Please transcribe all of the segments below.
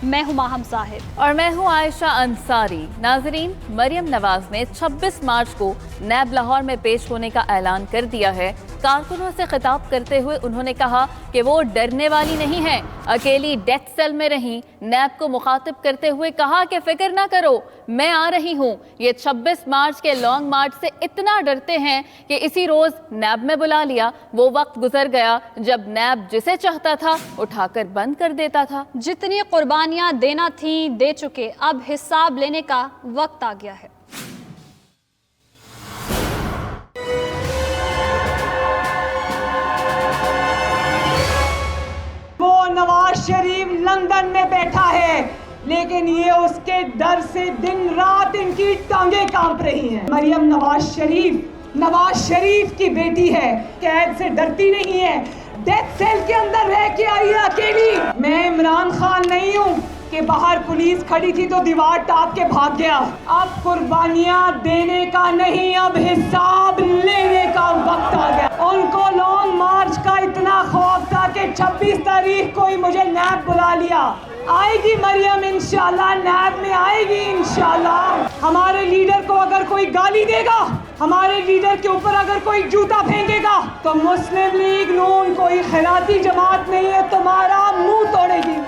मैं हूं माहम साहिब और मैं हूं आयशा अंसारी। नाजरीन, मरियम नवाज ने 26 मार्च को नैब लाहौर में पेश होने का ऐलान कर दिया है। कारकुनों से खिताब करते हुए उन्होंने कहा कि वो डरने वाली नहीं है, अकेली डेथ सेल में रहीं। नैब को मुखातिब करते हुए कहा कि फिक्र ना करो, मैं आ रही हूँ। ये 26 मार्च के लॉन्ग मार्च से इतना डरते हैं कि इसी रोज नैब में बुला लिया। वो वक्त गुजर गया जब नैब जिसे चाहता था उठाकर बंद कर देता था। जितनी कुर्बानियां देना थी दे चुके, अब हिसाब लेने का वक्त आ गया है। वो नवाज शरीफ लंदन में बैठा है, लेकिन ये उसके डर से दिन रात इनकी टांगें कांप रही हैं। मरियम नवाज शरीफ की बेटी है, कैद से डरती नहीं है, डेथ सेल के अंदर रह के आई है अकेली। मैं इमरान खान नहीं हूँ कि बाहर पुलिस खड़ी थी तो दीवार टाप के भाग गया। अब कुर्बानियां देने का नहीं, अब हिसाब लेने का वक्त आ गया। उनको लॉन्ग मार्च का इतना खौफ था कि 26 तारीख को ही मुझे नैब बुला लिया। आएगी मरियम इंशाल्लाह, नैब में आएगी इंशाल्लाह। हमारे लीडर को अगर कोई गाली देगा, हमारे लीडर के ऊपर अगर कोई जूता फेंकेगा, तो मुस्लिम लीग नून कोई खैराती जमात नहीं है, तुम्हारा मुंह तोड़ेगी।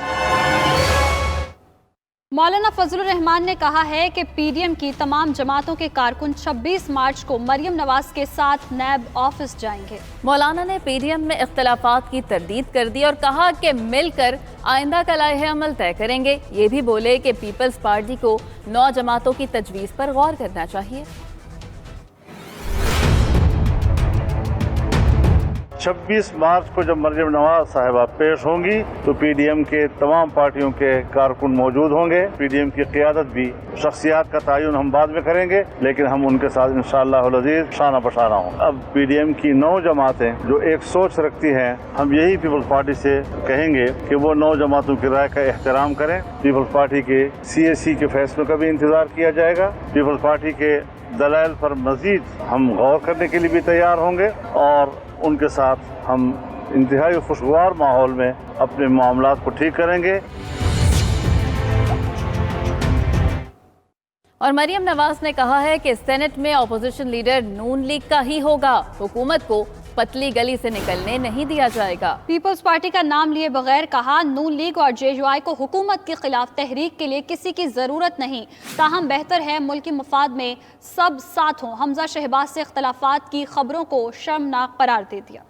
मौलाना फजलुर रहमान ने कहा है कि पीडीएम की तमाम जमातों के कारकुन 26 मार्च को मरियम नवाज के साथ नैब ऑफिस जाएंगे। मौलाना ने पीडीएम में इख्तलाफात की तरदीद कर दी और कहा कि मिलकर आइंदा का लाहे अमल तय करेंगे। ये भी बोले कि पीपल्स पार्टी को 9 जमातों की तजवीज़ पर गौर करना चाहिए। 26 मार्च को जब मरियम नवाज साहिबा पेश होंगी तो पीडीएम के तमाम पार्टियों के कारकुन मौजूद होंगे। पीडीएम की क़ियादत भी, शख्सियात का तयन हम बाद में करेंगे, लेकिन हम उनके साथ इंशाअल्लाह अज़ीज़ शाना बशाना हों। अब पीडीएम की 9 जमातें जो एक सोच रखती हैं, हम यही पीपल्स पार्टी से कहेंगे कि वो 9 जमातों की राय का एहतराम करें। पीपल्स पार्टी के CAC के फैसलों का भी इंतज़ार किया जाएगा। पीपल्स पार्टी के दलाइल पर मज़ीद हम गौर करने के लिए भी तैयार होंगे और उनके साथ हम इंतहाई खुशगवार माहौल में अपने मामलात को ठीक करेंगे। और मरियम नवाज ने कहा है कि सेनेट में अपोजिशन लीडर नून लीग का ही होगा, हुकूमत को पतली गली से निकलने नहीं दिया जाएगा। पीपल्स पार्टी का नाम लिए बगैर कहा, नून लीग और JUI को हुकूमत के खिलाफ तहरीक के लिए किसी की जरूरत नहीं, ताहम बेहतर है मुल्की मफाद में सब साथ हों। हमजा शहबाज से इख्तलाफात की खबरों को शर्मनाक करार दे दिया।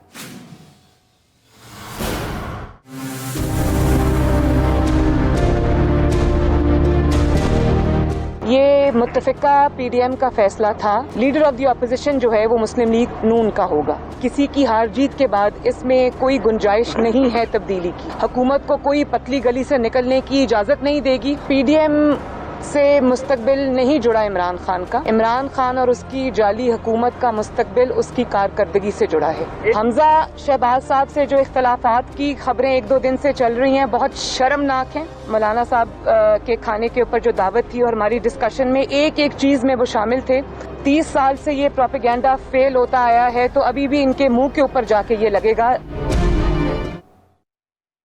ये मुत्तफ़िका पीडीएम का फैसला था। लीडर ऑफ द अपोजिशन जो है वो मुस्लिम लीग नून का होगा। किसी की हार जीत के बाद इसमें कोई गुंजाइश नहीं है तब्दीली की। हुकूमत को कोई पतली गली से निकलने की इजाज़त नहीं देगी। पीडीएम से मुस्तकबिल नहीं जुड़ा इमरान खान का। इमरान खान और उसकी जाली हुकूमत का मुस्तकबिल उसकी कारकर्दगी से जुड़ा है। हमजा शहबाज साहब से जो इख्तलाफात की खबरें 1-2 दिन से चल रही हैं, बहुत शर्मनाक हैं। मौलाना साहब के खाने के ऊपर जो दावत थी और हमारी डिस्कशन में एक चीज में वो शामिल थे। 30 साल से ये प्रोपेगेंडा फेल होता आया है, तो अभी भी इनके मुंह के ऊपर जाके ये लगेगा।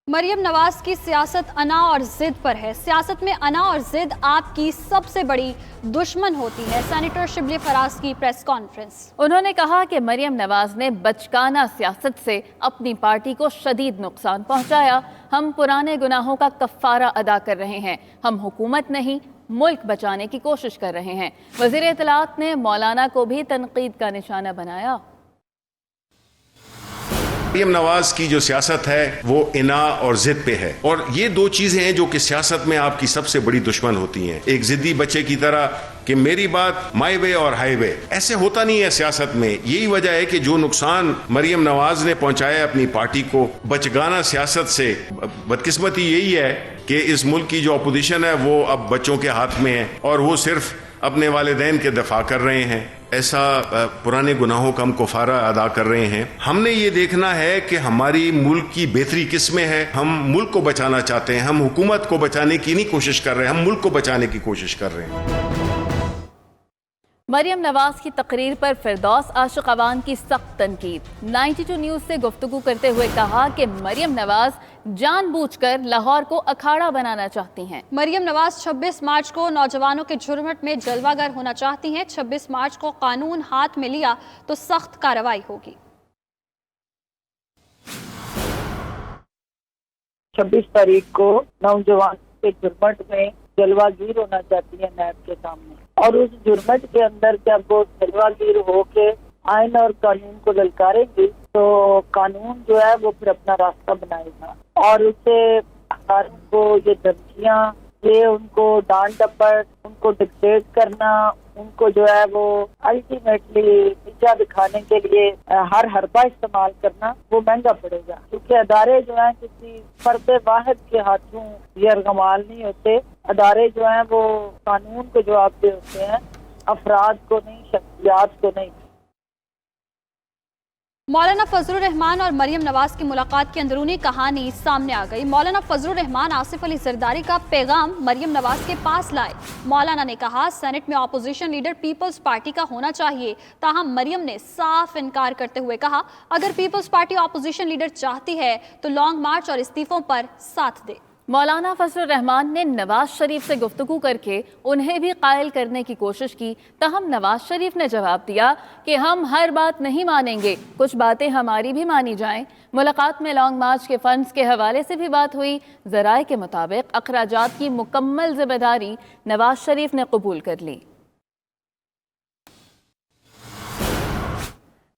मरियम नवाज की सियासत अना और जिद पर है। सियासत में अना और जिद आपकी सबसे बड़ी दुश्मन होती है। सेनेटर शिबली फराज की प्रेस कॉन्फ्रेंस। उन्होंने कहा कि मरियम नवाज ने बचकाना सियासत से अपनी पार्टी को शदीद नुकसान पहुंचाया। हम पुराने गुनाहों का कफ़ारा अदा कर रहे हैं। हम हुकूमत नहीं, मुल्क बचाने की कोशिश कर रहे हैं। वज़ीर इत्तलात ने मौलाना को भी तनकीद का निशाना बनाया। मरियम नवाज की जो सियासत है वो इना और जिद पे है, और ये 2 चीजें हैं जो कि सियासत में आपकी सबसे बड़ी दुश्मन होती हैं। एक जिद्दी बच्चे की तरह कि मेरी बात माई वे और हाई वे, ऐसे होता नहीं है सियासत में। यही वजह है कि जो नुकसान मरियम नवाज ने पहुंचाया अपनी पार्टी को बचगाना सियासत से, बदकिस्मती यही है कि इस मुल्क की जो अपोजिशन है वो अब बच्चों के हाथ में है और वो सिर्फ अपने वालिदैन के दफा कर रहे हैं। ऐसा पुराने गुनाहों का हम कफ़ारा अदा कर रहे हैं। हमने ये देखना है कि हमारी मुल्क की बेहतरी किस में है। हम मुल्क को बचाना चाहते हैं, हम हुकूमत को बचाने की नहीं कोशिश कर रहे हैं, हम मुल्क को बचाने की कोशिश कर रहे हैं। मरियम नवाज की तकरीर पर फिरदौस आशिक अवान की सख्त तनकीद। 92 न्यूज़ से गुफ्तगू करते हुए कहा कि मरियम नवाज جان بوجھ کر لاہور کو اکھاڑا بنانا چاہتی ہیں۔ مریم نواز 26 مارچ کو نوجوانوں کے جھرمٹ میں جلوہ گر ہونا چاہتی ہیں۔ 26 مارچ کو قانون ہاتھ میں لیا تو سخت کارروائی ہوگی۔ 26 تاریخ کو نوجوان کے جھرمٹ میں جلوہ گیر ہونا چاہتی ہے نیب کے سامنے، اور اس جھرمٹ کے اندر جب وہ جلوہ گیر ہو کے آئین اور قانون کو للکاریں گی تو قانون جو ہے وہ پھر اپنا راستہ بنائے گا، اور اسے کو یہ دھمکیاں، یہ ان کو ڈانٹ ڈپٹ، ان کو ڈکٹیٹ کرنا، ان کو جو ہے وہ الٹیمیٹلی نیچا دکھانے کے لیے ہر حربہ استعمال کرنا وہ مہنگا پڑے گا، کیونکہ ادارے جو ہیں کسی فرد واحد کے ہاتھوں یہ ارغمال نہیں ہوتے۔ ادارے جو ہیں وہ قانون کو جواب دہ ہوتے ہیں، افراد کو نہیں، شخصیات کو نہیں۔ مولانا فضل الرحمان اور مریم نواز کی ملاقات کی اندرونی کہانی سامنے آ گئی۔ مولانا فضل الرحمان آصف علی زرداری کا پیغام مریم نواز کے پاس لائے۔ مولانا نے کہا سینٹ میں اپوزیشن لیڈر پیپلز پارٹی کا ہونا چاہیے، تاہم مریم نے صاف انکار کرتے ہوئے کہا اگر پیپلز پارٹی اپوزیشن لیڈر چاہتی ہے تو لانگ مارچ اور استعفوں پر ساتھ دے۔ مولانا فضل الرحمان نے نواز شریف سے گفتگو کر کے انہیں بھی قائل کرنے کی کوشش کی، تاہم نواز شریف نے جواب دیا کہ ہم ہر بات نہیں مانیں گے، کچھ باتیں ہماری بھی مانی جائیں۔ ملاقات میں لانگ مارچ کے فنڈز کے حوالے سے بھی بات ہوئی۔ ذرائع کے مطابق اخراجات کی مکمل ذمہ داری نواز شریف نے قبول کر لی۔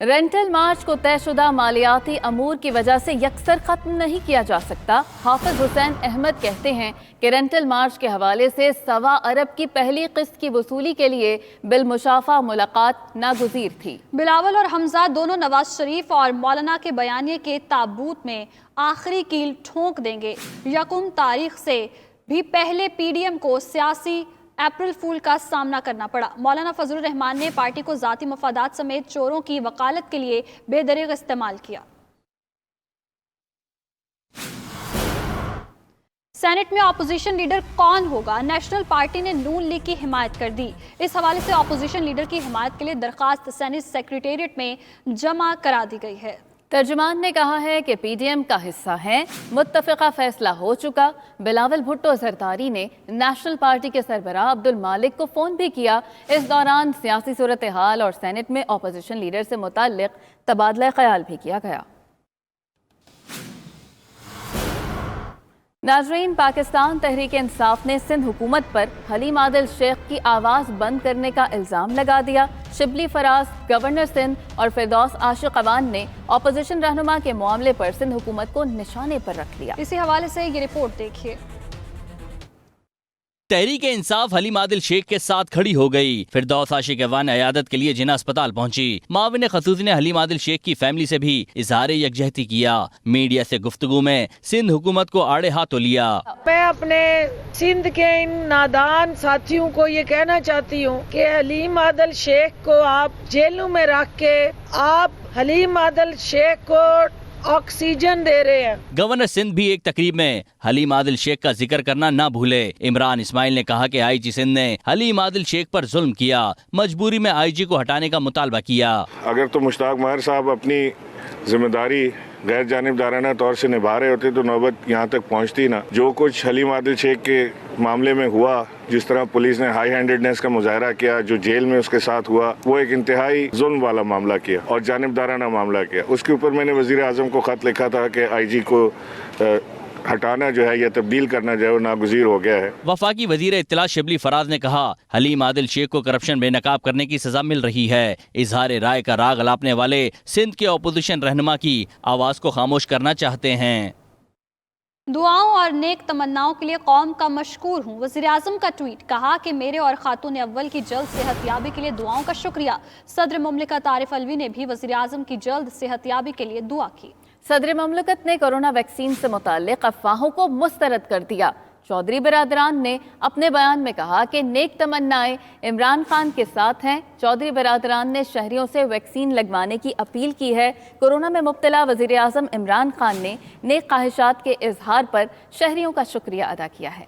رینٹل مارچ کو طے شدہ مالیاتی امور کی وجہ سے یکسر ختم نہیں کیا جا سکتا۔ حافظ حسین احمد کہتے ہیں کہ رینٹل مارچ کے حوالے سے 1.25 ارب کی پہلی قسط کی وصولی کے لیے بالمشافہ ملاقات ناگزیر تھی۔ بلاول اور حمزہ دونوں نواز شریف اور مولانا کے بیانیے کے تابوت میں آخری کیل ٹھونک دیں گے۔ 1 تاریخ سے بھی پہلے پی ڈی ایم کو سیاسی اپریل فول کا سامنا کرنا پڑا۔ مولانا فضل الرحمان نے پارٹی کو ذاتی مفادات سمیت چوروں کی وکالت کے لیے بے دریغ استعمال کیا۔ سینٹ میں اپوزیشن لیڈر کون ہوگا؟ نیشنل پارٹی نے نون لیگ کی حمایت کر دی۔ اس حوالے سے اپوزیشن لیڈر کی حمایت کے لیے درخواست سینٹ سیکریٹریٹ میں جمع کرا دی گئی ہے۔ ترجمان نے کہا ہے کہ پی ڈی ایم کا حصہ ہیں، متفقہ فیصلہ ہو چکا۔ بلاول بھٹو زرداری نے نیشنل پارٹی کے سربراہ عبد المالک کو فون بھی کیا۔ اس دوران سیاسی صورتحال اور سینٹ میں اپوزیشن لیڈر سے متعلق تبادلہ خیال بھی کیا گیا۔ ناظرین، پاکستان تحریک انصاف نے سندھ حکومت پر حلیم عادل شیخ کی آواز بند کرنے کا الزام لگا دیا۔ شبلی فراز، گورنر سندھ اور فردوس عاشق اوان نے اپوزیشن رہنما کے معاملے پر سندھ حکومت کو نشانے پر رکھ لیا۔ اسی حوالے سے یہ رپورٹ دیکھیے۔ تحریک انصاف حلیم عادل شیخ کے ساتھ کھڑی ہو گئی۔ فردوس عاشق اوان عیادت کے لیے جناح اسپتال پہنچی۔ معاون خصوصی نے حلیم عادل شیخ کی فیملی سے بھی اظہار یکجہتی کیا۔ میڈیا سے گفتگو میں سندھ حکومت کو آڑے ہاتھوں لیا۔ میں اپنے سندھ کے ان نادان ساتھیوں کو یہ کہنا چاہتی ہوں کہ حلیم عادل شیخ کو آپ جیلوں میں رکھ کے آپ حلیم عادل شیخ کو آکسیجن دے رہے ہیں۔ گورنر سندھ بھی ایک تقریب میں حلیم عادل شیخ کا ذکر کرنا نہ بھولے۔ عمران اسماعیل نے کہا کہ آئی جی سندھ نے حلیم عادل شیخ پر ظلم کیا، مجبوری میں آئی جی کو ہٹانے کا مطالبہ کیا۔ اگر تو مشتاق ماہر صاحب اپنی ذمہ داری غیر جانبدارانہ طور سے نبھا رہے ہوتے تو نوبت یہاں تک پہنچتی نہ۔ جو کچھ حلیم عادل شیخ کے معاملے میں ہوا، جس طرح پولیس نے ہائی ہینڈڈنیس کا مظاہرہ کیا، جو جیل میں اس کے ساتھ ہوا، وہ ایک انتہائی ظلم والا معاملہ کیا اور جانبدارانہ معاملہ کیا۔ اس کے اوپر میں نے وزیر اعظم کو خط لکھا تھا کہ آئی جی کو ہٹانا جو ہے یا تبدیل کرنا جو ہے وہ ناگزیر ہو گیا ہے۔ وفاقی وزیر اطلاع شبلی فراز نے کہا حلیم عادل شیخ کو کرپشن بے نقاب کرنے کی سزا مل رہی ہے۔ اظہار رائے کا راگ الاپنے والے سندھ کے اپوزیشن رہنما کی آواز کو خاموش کرنا چاہتے ہیں۔ دعاؤں اور نیک تمناؤں کے لیے قوم کا مشکور ہوں۔ وزیر اعظم کا ٹویٹ، کہا کہ میرے اور خاتون اول کی جلد صحت یابی کے لیے دعاؤں کا شکریہ۔ صدر مملکت عارف الوی نے بھی وزیر اعظم کی جلد صحت یابی کے لیے دعا کی۔ صدر مملکت نے کورونا ویکسین سے متعلق افواہوں کو مسترد کر دیا۔ چودھری برادران نے اپنے بیان میں کہا کہ نیک تمنائیں عمران خان کے ساتھ ہیں۔ چودھری برادران نے شہریوں سے ویکسین لگوانے کی اپیل کی ہے۔ کورونا میں مبتلا وزیر اعظم عمران خان نے نیک خواہشات کے اظہار پر شہریوں کا شکریہ ادا کیا ہے۔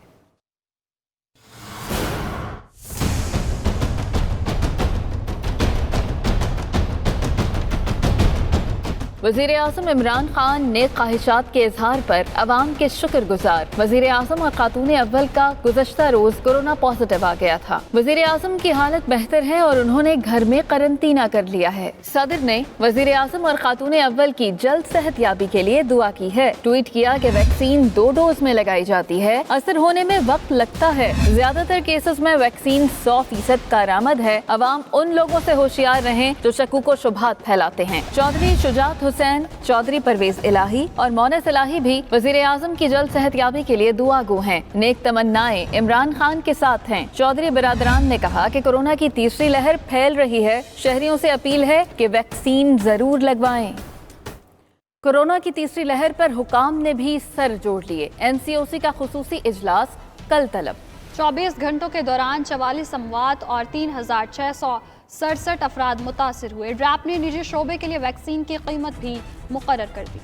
वजीर आज़म इमरान खान नेक ख्वाहिशात के इजहार पर अवाम के शुक्र गुजार। वजीर आज़म और खातून अव्वल का गुज़श्ता रोज कोरोना पॉजिटिव आ गया था। वजीर आज़म की हालत बेहतर है और उन्होंने घर में करंतना कर लिया है। सदर ने वजीर आज़म और खातून अव्वल की जल्द सेहतयाबी के लिए दुआ की है। ट्वीट किया कि वैक्सीन 2 डोज में लगाई जाती है, असर होने में वक्त लगता है। ज्यादातर केसेस में वैक्सीन 100% कारआमद है। अवाम उन लोगों से होशियार रहें जो शकूक व शुबहात फैलाते हैं। चौधरी शुजात हुसैन, चौधरी परवेज इलाही और मोनस इलाही भी वजीर आज़म की जल्द सेहतयाबी के लिए दुआ गो हैं। नेक तमन्नाएं इमरान खान के साथ हैं। चौधरी बिरादरान ने कहा कि कोरोना की तीसरी लहर फैल रही है, शहरियों से अपील है कि वैक्सीन जरूर लगवाएं। कोरोना की तीसरी लहर पर हुकाम ने भी सर जोड़ लिए। NCOC का खुसूसी इजलास कल तलब। 24 घंटों के दौरान 44 अमवात और 3667 अफराद मुतासिर हुए। रैप ने निजी शोबे के लिए वैक्सीन की कीमत भी मुकर्रर कर दी।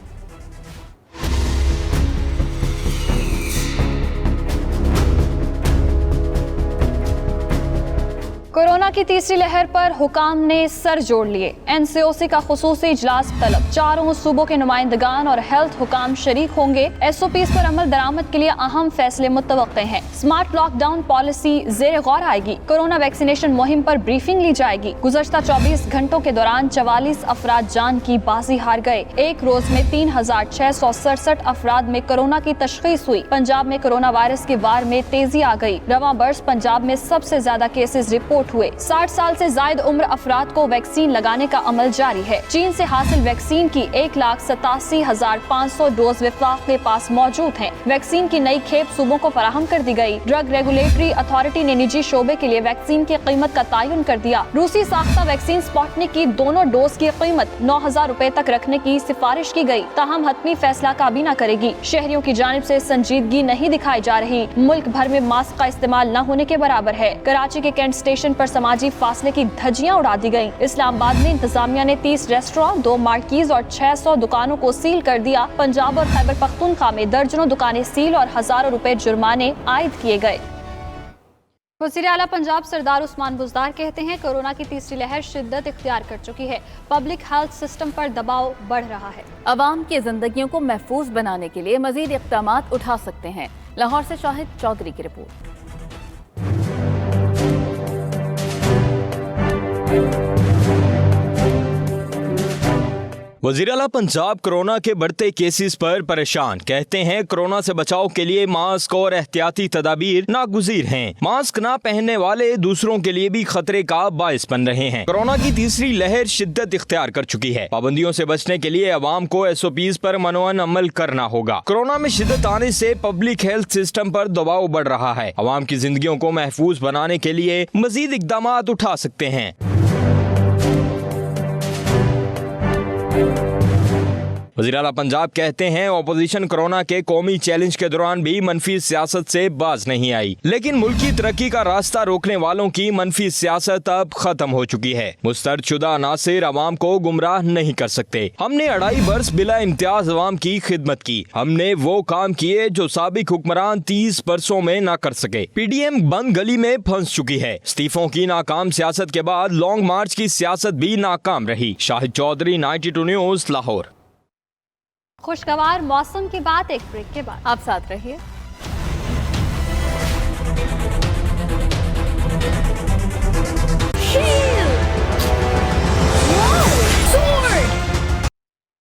कोरोना की तीसरी लहर पर हुकाम ने सर जोड़ लिए। NCOC का खुसूसी इजलास तलब। चारों सूबों के नुमाइंदगान और हेल्थ हुकाम शरीक होंगे। SOPs पर अमल दरामद के लिए अहम फैसले मुतवक्के हैं। स्मार्ट लॉकडाउन पॉलिसी जेर गौर आएगी। कोरोना वैक्सीनेशन मुहिम पर ब्रीफिंग ली जाएगी। गुज़श्ता 24 घंटों के दौरान 44 अफराद जान की बाजी हार गए। एक रोज में 3667 अफराद में कोरोना की तशखीस हुई। पंजाब में कोरोना वायरस की वार में तेजी आ गई। रवां बरस पंजाब में सबसे ज्यादा केसेस रिपोर्ट हुए। 60 साल से जायद उम्र अफराद को वैक्सीन लगाने का अमल जारी है। चीन से हासिल वैक्सीन की 1,87,500 डोज विफाक के पास मौजूद हैं। वैक्सीन की नई खेप सूबों को फराहम कर दी गई। ड्रग रेगुलेटरी अथॉरिटी ने निजी शोबे के लिए वैक्सीन की कीमत का तयन कर दिया। रूसी साख्ता वैक्सीन स्पुतनिक की दोनों डोज की कीमत 9,000 रुपए तक रखने की सिफारिश की गई। ताहम हतमी फैसला काबीना करेगी। शहरियों की जानिब से संजीदगी नहीं दिखाई जा रही। मुल्क भर में मास्क का इस्तेमाल न होने के बराबर है। कराची के कैंट स्टेशन पर समाजी फासले की धज्जियां उड़ा दी गईं। इस्लामाबाद में इंतजामिया ने 30 रेस्टोरेंट, 2 मार्कीज और 600 दुकानों को सील कर दिया। पंजाब और खैबर पख्तूनख्वा में दर्जनों दुकानें सील और हजारों रुपए जुर्माने आयद किए गए। वज़ीर आला पंजाब सरदार उस्मान बुज़दार कहते हैं कोरोना की तीसरी लहर शिद्दत इख्तियार कर चुकी है। पब्लिक हेल्थ सिस्टम पर दबाव बढ़ रहा है। अवाम की जिंदगियों को महफूज बनाने के लिए मजीद इक़दामात उठा सकते हैं। लाहौर से शाहिद चौधरी की रिपोर्ट। वज़ीर आला पंजाब कोरोना के बढ़ते केसेस पर परेशान। कहते हैं कोरोना से बचाव के लिए मास्क और एहतियाती तदाबीर नागुज़ीर हैं। मास्क ना पहनने वाले दूसरों के लिए भी खतरे का बायस बन रहे हैं। कोरोना की तीसरी लहर शिद्दत इख्तियार कर चुकी है। पाबंदियों से बचने के लिए अवाम को SOPs पर मनोअन अमल करना होगा। कोरोना में शिद्दत आने से पब्लिक हेल्थ सिस्टम पर दबाव बढ़ रहा है। अवाम की जिंदगियों को महफूज बनाने के लिए मजीद इक़दामात उठा सकते हैं। वज़ीर आला पंजाब कहते हैं अपोजिशन कोरोना के कौमी चैलेंज के दौरान भी मनफी सियासत से बाज नहीं आई, लेकिन मुल्की तरक्की का रास्ता रोकने वालों की मनफी सियासत अब खत्म हो चुकी है। मुस्तरदशुदा अनासिर अवाम को गुमराह नहीं कर सकते। हमने 2.5 बरस बिला इम्तियाज अवाम की खिदमत की। हमने वो काम किए जो साबिक हुक्मरान 30 बरसों में ना कर सके। PDM बंद गली में फंस चुकी है। इस्तीफों की नाकाम सियासत के बाद लॉन्ग मार्च की सियासत भी नाकाम रही। शाहिद चौधरी, 92 न्यूज़, लाहौर। खुशगवार मौसम की बात एक ब्रेक के बाद। आप साथ रहिए।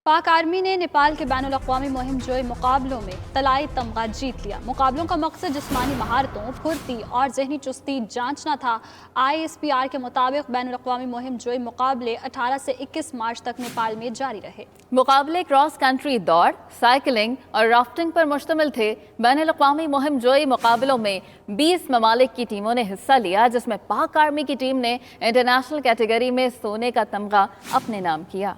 पाक आर्मी ने नेपाल के बैनुल अक़वामी मुहिम जोई मुकाबलों में तलाई तमगा जीत लिया। मुकाबलों का मकसद जिस्मानी महारतों, फुर्ती और जहनी चुस्ती जांचना था। ISPR के मुताबिक बैनुल अक़वामी मुहिम जोई मुकाबले 18 से 21 मार्च तक नेपाल में जारी रहे। मुकाबले क्रॉस कंट्री दौड़, साइकिलिंग और राफ्टिंग पर मुश्तमिल थे। बैनुल अक़वामी मुहिम जोई मुकाबलों में 20 ममालिक की टीमों ने हिस्सा लिया, जिसमें पाक आर्मी की टीम ने इंटरनेशनल कैटेगरी में सोने का तमगा अपने नाम किया।